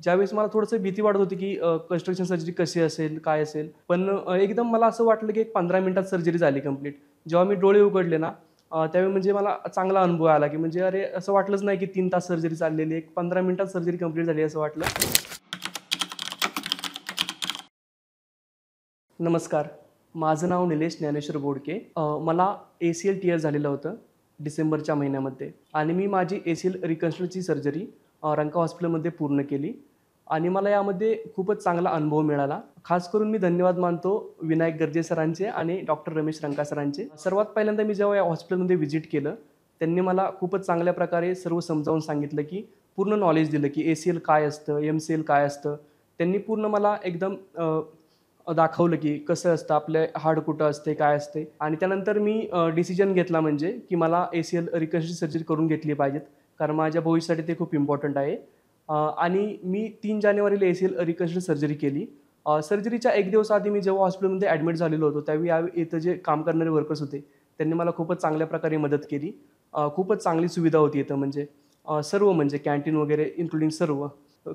ज्यावेळेस मला थोडंसं भीती वाटत होती, की कंस्ट्रक्शन सर्जरी कशी असेल, काय असेल? पण एकदम मला असं वाटलं, की एक 15 मिनिटात सर्जरी झाली कंप्लीट. जेव्हा मी डोळे उघडले ना, त्यावेळी म्हणजे मला चांगला अनुभव आला, की म्हणजे अरे, असं वाटलंच नाही, की 3 तास सर्जरी चाललेली आहे. एक 15 मिनिटात सर्जरी कंप्लीट झाली असं वाटलं. नमस्कार. माझं नाव निलेश ज्ञानेश्वर बोडके. मला ACL टियर झालेलं होतं डिसेंबरच्या महिन्यामध्ये आणि मी माझी ACL रिकन्स्ट्रक्शनची सर्जरी रंका हॉस्पिटलमध्ये पूर्ण केली आणि मला यामध्ये खूपच चांगला अनुभव मिळाला. खास करून मी धन्यवाद मानतो विनायक गर्जे सरांचे आणि डॉक्टर रमेश रंका सरांचे. सर्वात पहिल्यांदा मी जेव्हा या हॉस्पिटलमध्ये व्हिजिट केलं, त्यांनी मला खूपच चांगल्या प्रकारे सर्व समजावून सांगितलं, की पूर्ण नॉलेज दिलं, की ACL काय असतं, MCL काय असतं. त्यांनी पूर्ण मला एकदम दाखवलं, की कसं असतं, आपलं हाड कुठं असते, काय असते आणि त्यानंतर मी डिसिजन घेतला म्हणजे, की मला ACL रिकन्स्ट्रक्शन सर्जरी करून घेतली पाहिजेत. कारण माझ्या भविष्यासाठी ते खूप इम्पॉर्टंट आहे. आणि मी 3 जानेवारीला ACL रिकन्स्ट्रक्शन सर्जरी केली. सर्जरीच्या 1 दिवस आधी मी जेव्हा हॉस्पिटलमध्ये ॲडमिट झालेलो होतो, त्यावेळी इथं जे काम करणारे वर्कर्स होते, त्यांनी मला खूपच चांगल्या प्रकारे मदत केली. खूपच चांगली सुविधा होती इथं म्हणजे सर्व म्हणजे कॅन्टीन वगैरे इन्क्लुडिंग सर्व.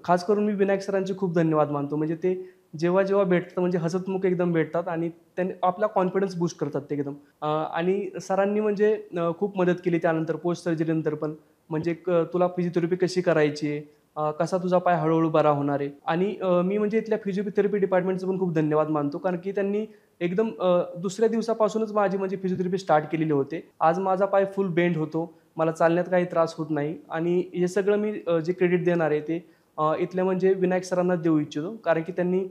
खास करून मी विनायक सरांचे खूप धन्यवाद मानतो. म्हणजे ते जेव्हा भेटतात म्हणजे हसतमुख एकदम भेटतात आणि त्यांनी आपला कॉन्फिडन्स बूस्ट करतात ते एकदम. आणि सरांनी म्हणजे खूप मदत केली त्यानंतर पोस्ट सर्जरीनंतर पण. म्हणजे तुला फिजिओथेरपी कशी करायची आहे, कसा तुझा पाय हळू बरा होणार आहे आणि मी म्हणजे इथल्या फिजिओथेरपी डिपार्टमेंटचं पण खूप धन्यवाद मानतो. कारण की त्यांनी एकदम दुसऱ्या दिवसापासूनच माझी म्हणजे फिजिओथेरपी स्टार्ट केलेली होते. आज माझा पाय फुल बेंड होतो. मला चालण्यात काही त्रास होत नाही आणि हे सगळं मी जे क्रेडिट देणार आहे ते इथल्या म्हणजे विनायक सरांनाच देऊ इच्छितो. कारण की त्यांनी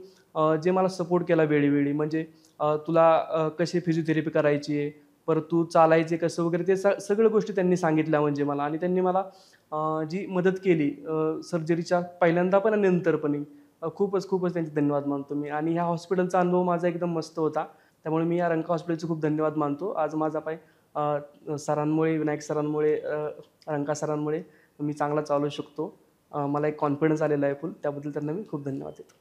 जे मला सपोर्ट केला वेळोवेळी म्हणजे तुला कशी फिजिओथेरपी करायची आहे, परत तू चालायचे कसं वगैरे ते सगळ्या गोष्टी त्यांनी सांगितल्या म्हणजे मला आणि त्यांनी मला जी मदत केली सर्जरीच्या पहिल्यांदा पण आणि नंतर पण खूपच त्यांचे धन्यवाद मानतो मी आणि ह्या हॉस्पिटलचा अनुभव माझा एकदम मस्त होता. त्यामुळे मी या रंका हॉस्पिटलचे खूप धन्यवाद मानतो. आज माझा पाय सरांमुळे, विनायक सरांमुळे, रंका सरांमुळे मी चांगला चालू शकतो. मला एक कॉन्फिडन्स आलेला आहे फुल. त्याबद्दल त्यांना मी खूप धन्यवाद देतो.